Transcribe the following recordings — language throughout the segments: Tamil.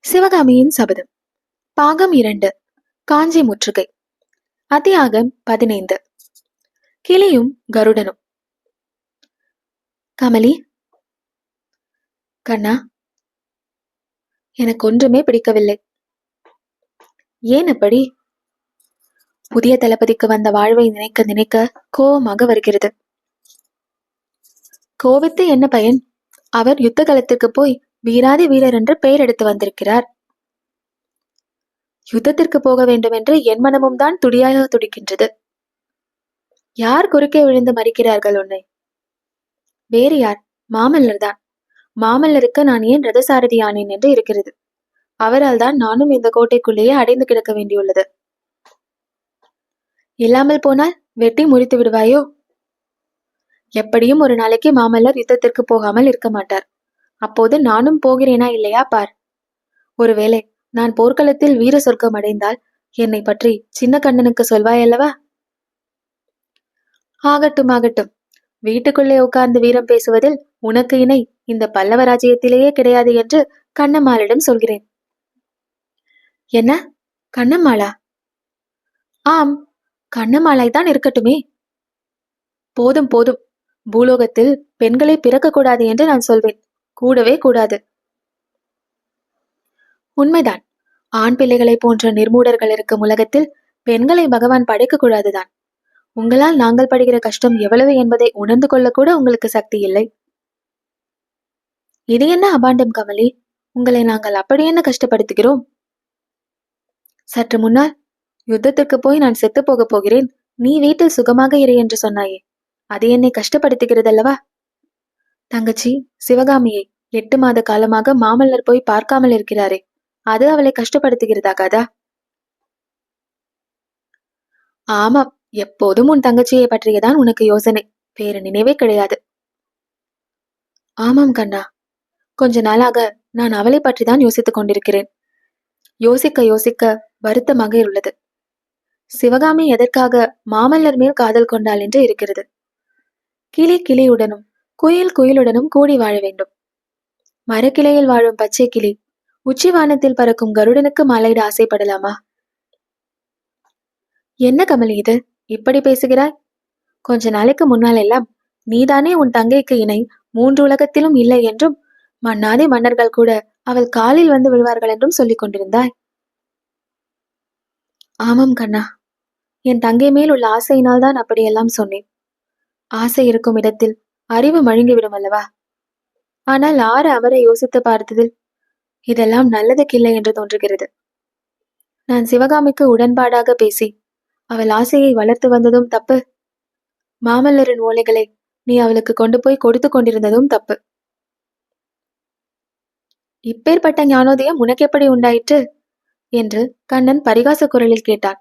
சிவகாமியின் சபதம். பாகம் 2. காஞ்சி முற்றுகை. அத்தியாகம் 15. கிளியும் கருடனும். கமலி, கண்ணா, எனக்கு ஒன்றுமே பிடிக்கவில்லை. ஏன் அப்படி? புதிய தளபதிக்கு வந்த வாழ்வை நினைக்க நினைக்க கோபமாக வருகிறது. கோபித்து என்ன பயன்? அவர் யுத்த களத்திற்கு போய் வீராதி வீரர் என்று பெயர் எடுத்து வந்திருக்கிறார். யுத்தத்திற்கு போக வேண்டும் என்று என் மனமும் தான் துடியாக துடிக்கின்றது. யார் குறுக்கே விழுந்து மறிக்கிறார்கள் உன்னை? வேறு யார்? மாமல்லர் தான். மாமல்லருக்கு நான் ஏன் ரதசாரதி ஆனேன் என்று இருக்கிறது. அவரால் தான் நானும் இந்த கோட்டைக்குள்ளேயே அடைந்து கிடக்க வேண்டியுள்ளது. இல்லாமல் போனால் வெட்டி முறித்து விடுவாயோ? எப்படியும் ஒரு நாளைக்கு மாமல்லர் யுத்தத்திற்கு போகாமல் இருக்க மாட்டார். அப்போது நானும் போகிறேனா இல்லையா பார். ஒருவேளை நான் போர்க்களத்தில் வீர சொர்க்கம் அடைந்தால் என்னை பற்றி சின்ன கண்ணனுக்கு சொல்வாயல்லவா? ஆகட்டும் ஆகட்டும். வீட்டுக்குள்ளே உட்கார்ந்து வீரம் பேசுவதில் உனக்கு இணை இந்த பல்லவ ராஜ்யத்திலேயே கிடையாது என்று கண்ணம்மாளிடம் சொல்கிறேன். என்ன, கண்ணம்மாளா? ஆம், கண்ணம்மாளாய் தான் இருக்கட்டுமே. போதும் போதும். பூலோகத்தில் பெண்களை பிறக்க கூடாது என்று நான் சொல்வேன். கூடவே கூடாது. உண்மைதான். ஆண் பிள்ளைகளை போன்ற நிர்மூடர்கள் இருக்கும் உலகத்தில் பெண்களை பகவான் படைக்க கூடாதுதான். உங்களால் நாங்கள் படுகிற கஷ்டம் எவ்வளவு என்பதை உணர்ந்து கொள்ள கூட உங்களுக்கு சக்தி இல்லை. இது என்ன அபாண்டம் கமலி? உங்களை நாங்கள் அப்படி என்ன கஷ்டப்படுத்துகிறோம்? சற்று முன்னால் யுத்தத்திற்கு போய் நான் செத்து போக போகிறேன், நீ வீட்டில் சுகமாக இரு என்று சொன்னாயே, அது என்னை கஷ்டப்படுத்துகிறதல்லவா? தங்கச்சி சிவகாமியை 8 மாத காலமாக மாமல்லர் போய் பார்க்காமல் இருக்கிறாரே, அது அவளை கஷ்டப்படுத்துகிறதாகாதா? ஆமாம், எப்போதும் உன் தங்கச்சியை பற்றியதான் உனக்கு யோசனை, வேறு நினைவே கிடையாது. ஆமாம் கண்ணா, கொஞ்ச நாளாக நான் அவளை பற்றிதான் யோசித்துக் கொண்டிருக்கிறேன். யோசிக்க யோசிக்க வருத்தமாக உள்ளது. சிவகாமி எதற்காக மாமல்லர் மேல் காதல் கொண்டாள் என்று இருக்கிறது. கிளி கிளியுடனும் குயில் குயிலுடனும் கூடி வாழ வேண்டும். மரக்கிளையில் வாழும் பச்சை கிளி உச்சிவானத்தில் பறக்கும் கருடனுக்கு மாலையிட ஆசைப்படலாமா? என்ன கமலி இது, இப்படி பேசுகிறாய்? கொஞ்ச நாளைக்கு முன்னால் எல்லாம் நீதானே உன் தங்கைக்கு இணை 3 உலகத்திலும் இல்லை என்றும் மன்னாதி மன்னர்கள் கூட அவள் காலில் வந்து விழுவார்கள் என்றும் சொல்லிக் கொண்டிருந்தாய். ஆமாம் கண்ணா, என் தங்கை மேல் உள்ள ஆசையினால் தான் அப்படியெல்லாம் சொன்னேன். ஆசை இருக்கும் இடத்தில் அறிவு மழுங்கிவிடும் அல்லவா? ஆனால் ஆற அவரை யோசித்து பார்த்ததில் இதெல்லாம் நல்லதுக்கில்லை என்று தோன்றுகிறது. நான் சிவகாமிக்கு உடன்பாடாக பேசி அவள் ஆசையை வளர்த்து வந்ததும் தப்பு. மாமல்லரின் ஓலைகளை நீ அவளுக்கு கொண்டு போய் கொடுத்து கொண்டிருந்ததும் தப்பு. இப்பேற்பட்ட ஞானோதயம் உனக்கு எப்படி உண்டாயிற்று என்று கண்ணன் பரிகாச குரலில் கேட்டான்.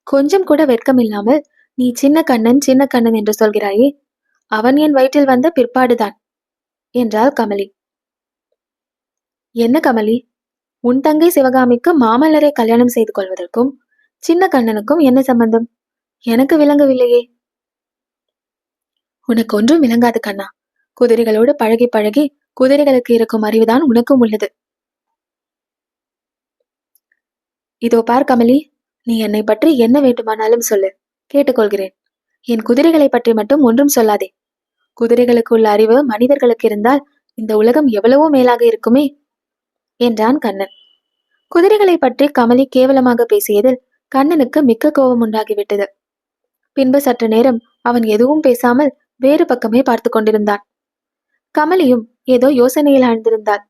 கொஞ்சம் கூட வெட்கமில்லாமல் நீ சின்ன கண்ணன் என்று சொல்கிறாயே, அவன் என் வயிற்றில் வந்த பிற்பாடுதான் என்றாள் கமலி. என்ன கமலி, உன் தங்கை சிவகாமிக்கு மாமல்லரை கல்யாணம் செய்து கொள்வதற்கும் சின்ன கண்ணனுக்கும் என்ன சம்பந்தம்? எனக்கு விளங்கவில்லையே. உனக்கு ஒன்றும் விளங்காது கண்ணா. குதிரைகளோடு பழகி பழகி குதிரைகளுக்கு இருக்கும் அறிவுதான் உனக்கும் உள்ளது. இதோ பார் கமலி, நீ என்னை பற்றி என்ன வேண்டுமானாலும் சொல்லு, கேட்டுக்கொள்கிறேன். என் குதிரைகளை பற்றி மட்டும் ஒன்றும் சொல்லாதே. குதிரைகளுக்கு உள்ள அறிவு மனிதர்களுக்கு இருந்தால் இந்த உலகம் எவ்வளவோ மேலாக இருக்குமே என்றான் கண்ணன். குதிரைகளை பற்றி கமலி கேவலமாக பேசியதில் கண்ணனுக்கு மிக்க கோபம் உண்டாகிவிட்டது. பின்பு சற்று நேரம் அவன் எதுவும் பேசாமல் வேறு பக்கமே பார்த்து கொண்டிருந்தான். கமலியும் ஏதோ யோசனையில் ஆழ்ந்திருந்தாள்.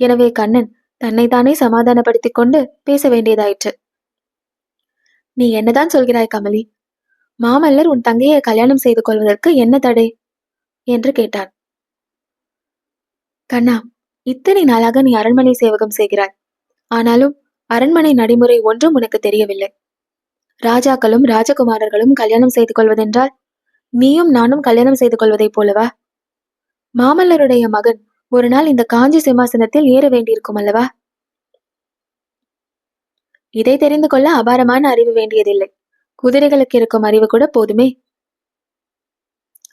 எனவே கண்ணன் தன்னைத்தானே சமாதானப்படுத்திக் கொண்டு பேச வேண்டியதாயிற்று. நீ என்னதான் சொல்கிறாய் கமலி? மாமல்லர் உன் தங்கையை கல்யாணம் செய்து கொள்வதற்கு என்ன தடை என்று கேட்டான். கண்ணா, இத்தனை நாளாக நீ அரண்மனை சேவகம் செய்கிறாய். ஆனாலும் அரண்மனை நடைமுறை ஒன்றும் உனக்கு தெரியவில்லை. ராஜாக்களும் ராஜகுமாரர்களும் கல்யாணம் செய்து கொள்வதென்றால் நீயும் நானும் கல்யாணம் செய்து கொள்வதைப் போலவா? மாமல்லருடைய மகன் ஒரு நாள் இந்த காஞ்சி சிம்மாசனத்தில் ஏற வேண்டியிருக்கும் அல்லவா? இதை தெரிந்து கொள்ள அபாரமான அறிவு வேண்டியதில்லை. குதிரைகளுக்கு இருக்கும் அறிவு கூட போதுமே.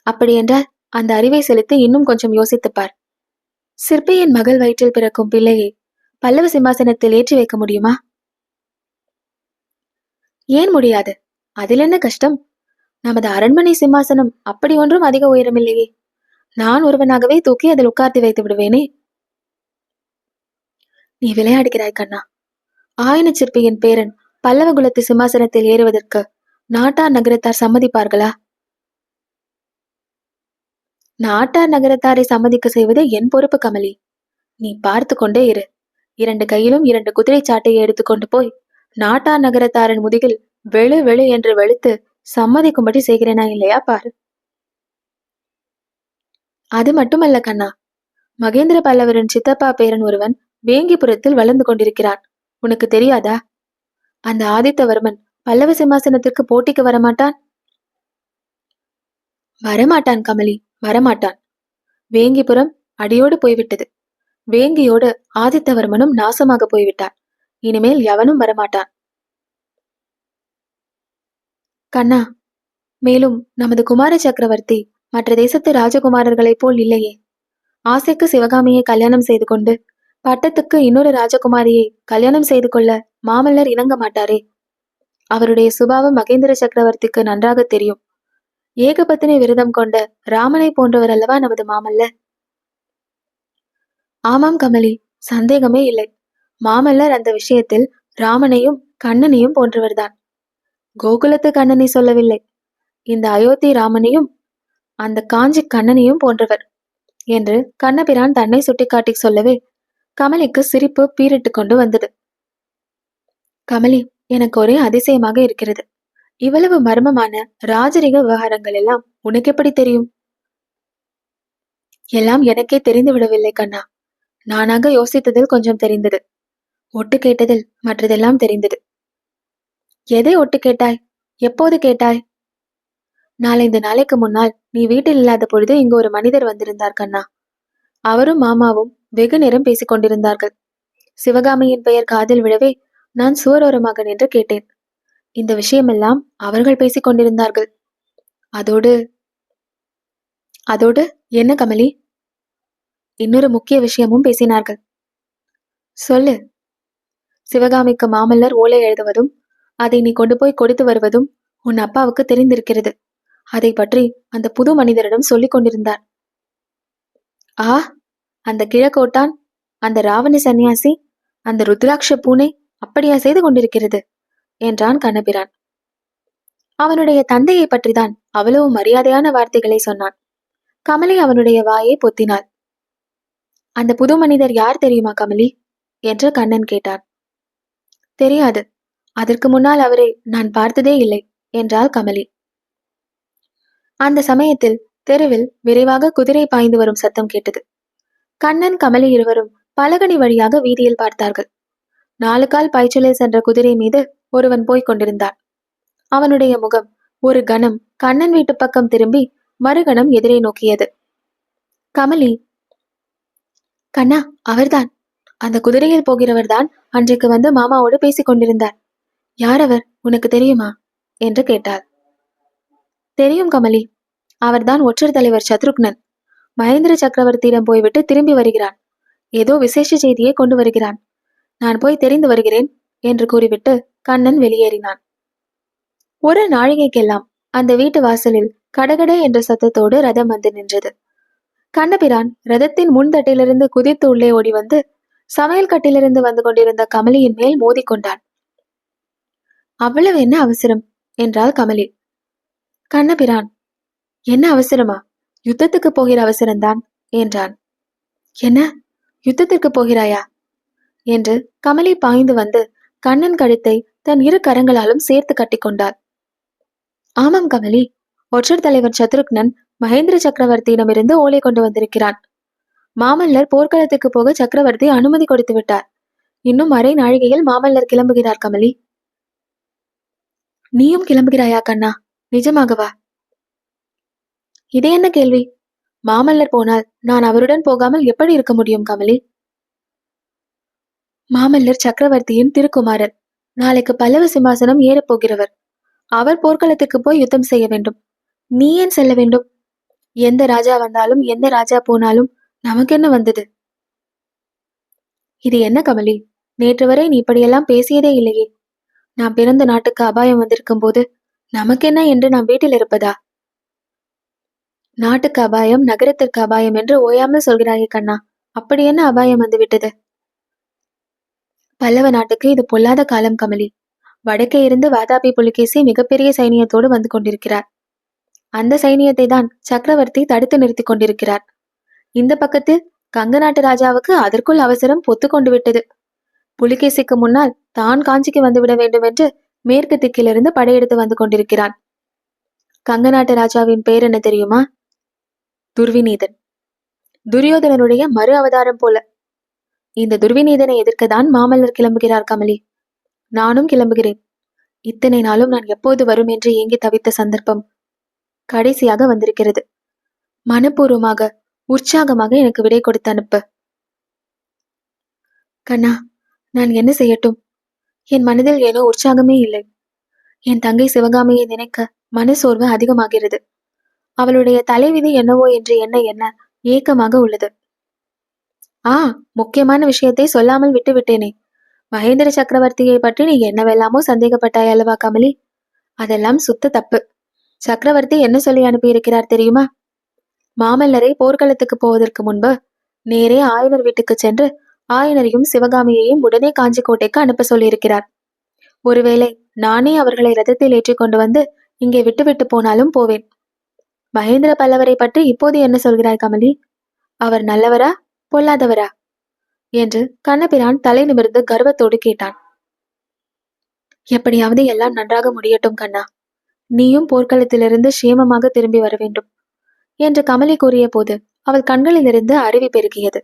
அப்படியென்றால் அந்த அறிவை செலுத்தி இன்னும் கொஞ்சம் யோசித்துப்பார். சிற்பியின் மகள் வயிற்றில் பிறக்கும் பிள்ளையை பல்லவ சிம்மாசனத்தில் ஏற்றி வைக்க முடியுமா? ஏன் முடியாது? அதில் என்ன கஷ்டம்? நமது அரண்மனை சிம்மாசனம் அப்படி ஒன்றும் அதிக உயரமில்லையே. நான் ஒருவனாகவே தூக்கி அதில் உட்கார்த்தி வைத்து விடுவேனே. நீ விளையாடுகிறாய் கண்ணா. ஆயன சிற்பியின் பேரன் பல்லவ குலத்து சிம்மாசனத்தில் ஏறுவதற்கு நாட்டார் நகரத்தார் சம்மதிப்பார்களா? நாட்டார் நகரத்தாரை சம்மதிக்க செய்வது என் பொறுப்பு கமலி. நீ பார்த்து கொண்டே இரு. 2 கையிலும் 2 குதிரை சாட்டையை எடுத்துக்கொண்டு போய் நாட்டார் நகரத்தாரின் முதுகில் வெளு வெளு என்று வெளுத்து சம்மதிக்கும்படி செய்கிறேனா இல்லையா பாரு. அது மட்டுமல்ல கண்ணா, மகேந்திர பல்லவரின் சித்தப்பா பேரன் ஒருவன் வேங்கிபுரத்தில் வளர்ந்து கொண்டிருக்கிறான். உனக்கு தெரியாதா? அந்த ஆதித்தவர்மன் பல்லவ சிம்மாசனத்திற்கு போட்டிக்கு வரமாட்டான். வரமாட்டான் கமலி, வரமாட்டான். வேங்கிபுரம் அடியோடு போய்விட்டது. வேங்கியோடு ஆதித்தவர்மனும் நாசமாக போய்விட்டான். இனிமேல் எவனும் வரமாட்டான். கண்ணா, மேலும் நமது குமார சக்கரவர்த்தி மற்ற தேசத்து ராஜகுமாரர்களைப் போல் இல்லையே. ஆசைக்கு சிவகாமியை கல்யாணம் செய்து கொண்டு பட்டத்துக்கு இன்னொரு ராஜகுமாரியை கல்யாணம் செய்து கொள்ள மாமல்லர் இணங்க மாட்டாரே. அவருடைய சுபாவம் மகேந்திர சக்கரவர்த்திக்கு நன்றாக தெரியும். ஏகபத்தினி விரதம் கொண்ட ராமனை போன்றவர் அல்லவா நமது மாமல்லர். ஆமாம் கமலி, சந்தேகமே இல்லை. மாமல்லர் அந்த விஷயத்தில் ராமனையும் கண்ணனையும் போன்றவர்தான். கோகுலத்து கண்ணனை சொல்லவில்லை, இந்த அயோத்தி ராமனையும் அந்த காஞ்சி கண்ணனையும் போன்றவர் என்று கண்ணபிரான் தன்னை சுட்டிக்காட்டி சொல்லவே கமலிக்கு சிரிப்பு பீரிட்டு கொண்டு வந்தது. கமலி, எனக்கு ஒரே அதிசயமாக இருக்கிறது. இவ்வளவு மர்மமான ராஜரிக விவகாரங்கள் எல்லாம் உனக்கு எப்படி தெரியும்? எல்லாம் எனக்கே தெரிந்து விடவில்லை கண்ணா. நானாக யோசித்ததில் கொஞ்சம் தெரிந்தது. ஒட்டு கேட்டதில் மற்றதெல்லாம் தெரிந்தது. எதை ஒட்டு கேட்டாய்? எப்போது கேட்டாய்? 4-5 நாளைக்கு முன்னால் நீ வீட்டில் இல்லாத பொழுது இங்கு ஒரு மனிதர் வந்திருந்தார் கண்ணா. அவரும் மாமாவும் வெகு நேரம் பேசிக் கொண்டிருந்தார்கள். சிவகாமியின் பெயர் காதில் விழவே நான் சுவரோரமாக நின்று கேட்டேன். இந்த விஷயமெல்லாம் அவர்கள் பேசிக் கொண்டிருந்தார்கள். அதோடு அதோடு என்ன கமலி? இன்னொரு முக்கிய விஷயமும் பேசினார்கள். சொல்லு. சிவகாமிக்கு மாமல்லர் ஓலை எழுதுவதும் அதை நீ கொண்டு போய் கொடுத்து வருவதும் உன் அப்பாவுக்கு தெரிந்திருக்கிறது. அதை பற்றி அந்த புது மனிதரிடம் சொல்லிக் கொண்டிருந்தார். ஆ, அந்த கிழக்கோட்டான், அந்த ராவண சன்னியாசி, அந்த ருத்ராட்ச பூனை அப்படியா செய்து கொண்டிருக்கிறது என்றான் கண்ணபிரான். அவனுடைய தந்தையை பற்றிதான் அவ்வளவு மரியாதையான வார்த்தைகளை சொன்னான். கமலி அவனுடைய வாயை பொத்தினாள். அந்த புது மனிதர் யார் தெரியுமா கமலி என்று கண்ணன் கேட்டான். தெரியாது. அதற்கு முன்னால் அவரை நான் பார்த்ததே இல்லை என்றாள் கமலி. அந்த சமயத்தில் தெருவில் விரைவாக குதிரை பாய்ந்து வரும் சத்தம் கேட்டது. கண்ணன் கமலி இருவரும் பலகனி வழியாக வீதியில் பார்த்தார்கள். 4 கால் பாய்ச்சலில் சென்ற குதிரை மீது ஒருவன் போய்க் கொண்டிருந்தான். அவனுடைய முகம் ஒரு கணம் கண்ணன் வீட்டு பக்கம் திரும்பி மறுகணம் எதிரே நோக்கியது. கமலி, கண்ணா, அவர்தான், அந்த குதிரையில் போகிறவர்தான் அன்றைக்கு வந்து மாமாவோடு பேசிக் கொண்டிருந்தார். யார் அவர், உனக்கு தெரியுமா என்று கேட்டாள். தெரியும் கமலி, அவர்தான் ஒற்றர் தலைவர் சத்ருக்னன். மகேந்திர சக்கரவர்த்தியிடம் போய்விட்டு திரும்பி வருகிறான். ஏதோ விசேஷ செய்தியை கொண்டு வருகிறான். நான் போய் தெரிந்து வருகிறேன் என்று கூறிவிட்டு கண்ணன் வெளியேறினான். ஒரு நாழிகைக்கெல்லாம் அந்த வீட்டு வாசலில் கடகட என்ற சத்தத்தோடு ரதம் வந்து நின்றது. கண்ணபிரான் ரதத்தின் முன்தட்டிலிருந்து குதித்து உள்ளே ஓடி வந்து சமையல் கட்டிலிருந்து வந்து கொண்டிருந்த கமலியின் மேல் மோதி கொண்டான். அவ்வளவு என்ன அவசரம் என்றாள் கமலி. கண்ணபிரான், என்ன அவசரமா? யுத்தத்துக்கு போகிற அவசரம்தான் என்றான். என்ன, யுத்தத்திற்கு போகிறாயா என்று கமலி பாய்ந்து வந்து கண்ணன் கழுத்தை தன் 2 கரங்களாலும் சேர்த்து கட்டி கொண்டாள். ஆமாம் கமலி, ஒற்றர் தலைவர் சத்ருக்னன் மகேந்திர சக்கரவர்த்தியிடமிருந்து ஓலை கொண்டு வந்திருக்கிறான். மாமல்லர் போர்க்களத்துக்கு போக சக்கரவர்த்தி அனுமதி கொடுத்து விட்டார். இன்னும் அரை நாழிகையில் மாமல்லர் கிளம்புகிறார் கமலி. நீயும் கிளம்புகிறாயா கண்ணா? நிஜமாகவா? இது என்ன கேள்வி? மாமல்லர் போனால் நான் அவருடன் போகாமல் எப்படி இருக்க முடியும் கமலி? மாமல்லர் சக்கரவர்த்தியின் திருக்குமாரர். நாளைக்கு பல்லவ சிம்மாசனம் ஏறப்போகிறவர். அவர் போர்க்களத்துக்கு போய் யுத்தம் செய்ய வேண்டும். நீ ஏன் செல்ல வேண்டும்? எந்த ராஜா வந்தாலும் எந்த ராஜா போனாலும் நமக்கு என்ன வந்தது இது என்ன கமலி? நேற்று வரை நீ இப்படியெல்லாம் பேசியதே இல்லையே. நான் பிறந்த நாட்டுக்கு அபாயம் வந்திருக்கும் போது நமக்கென்ன என்று நாம் வீட்டில் இருப்பதா? நாட்டுக்கு அபாயம், நகரத்திற்கு அபாயம் என்று ஓயாமல் சொல்கிறாயே கண்ணா. அப்படி என்ன அபாயம் வந்து விட்டது? பல்லவ நாட்டுக்கு இது பொல்லாத காலம் கமலி. வடக்கே இருந்து வாதாபி புலிகேசி மிகப்பெரிய சைனியத்தோடு வந்து கொண்டிருக்கிறார். அந்த சைனியத்தை தான் சக்கரவர்த்தி தடுத்து நிறுத்தி கொண்டிருக்கிறார். இந்த பக்கத்தில் கங்க நாட்டு ராஜாவுக்கு அதற்குள் அவசரம் பொத்து கொண்டு விட்டது. புலிகேசிக்கு முன்னால் தான் காஞ்சிக்கு வந்துவிட வேண்டும் என்று மேற்கு திக்கிலிருந்து படையெடுத்து வந்து கொண்டிருக்கிறான். கங்க நாட்டு ராஜாவின் பேர் என்ன தெரியுமா? துர்விநீதன். துரியோதனனுடைய மறு அவதாரம் போல. இந்த துர்விநீதனை எதிர்க்கத்தான் மாமல்லர் கிளம்புகிறார் கமலி. நானும் கிளம்புகிறேன். இத்தனை நாளும் நான் எப்போது வரும் என்று ஏங்கி தவித்த சந்தர்ப்பம் கடைசியாக வந்திருக்கிறது. மனப்பூர்வமாக, உற்சாகமாக எனக்கு விடை கொடுத்து அனுப்பு. கண்ணா, நான் என்ன செய்யட்டும்? என் மனதில் ஏனோ உற்சாகமே இல்லை. என் தங்கை சிவகாமியை நினைக்க மனசோர்வு அதிகமாகிறது. அவளுடைய தலைவிதி என்னவோ என்று எண்ண எண்ண ஏக்கமாக உள்ளது. முக்கியமான விஷயத்தை சொல்லாமல் விட்டு விட்டேனே. மகேந்திர சக்கரவர்த்தியை பற்றி நீ என்னவெல்லாமோ சந்தேகப்பட்டாய் அல்லவா கமலி? அதெல்லாம் சுத்த தப்பு. சக்கரவர்த்தி என்ன சொல்லி அனுப்பியிருக்கிறார் தெரியுமா? மாமல்லரை போர்க்களத்துக்கு போவதற்கு முன்பு நேரே ஆயனர் வீட்டுக்கு சென்று ஆயனரையும் சிவகாமியையும் உடனே காஞ்சி கோட்டைக்கு அனுப்ப சொல்லியிருக்கிறார். ஒருவேளை நானே அவர்களை ரதத்தில் ஏற்றி கொண்டு வந்து இங்கே விட்டுவிட்டு போனாலும் போவேன். மகேந்திர பல்லவரை பற்றி இப்போது என்ன சொல்கிறாய் கமலி? அவர் நல்லவரா, பொல்லாதவரா என்று கண்ணபிரான் தலை நிமிர்ந்து கர்வத்தோடு கேட்டான். எப்படியாவது எல்லாம் நன்றாக முடியட்டும் கண்ணா. நீயும் போர்க்களத்திலிருந்து சேமமாக திரும்பி வர வேண்டும் என்று கமலி கூறிய போது அவள் கண்களிலிருந்து அருவி பெருகியது.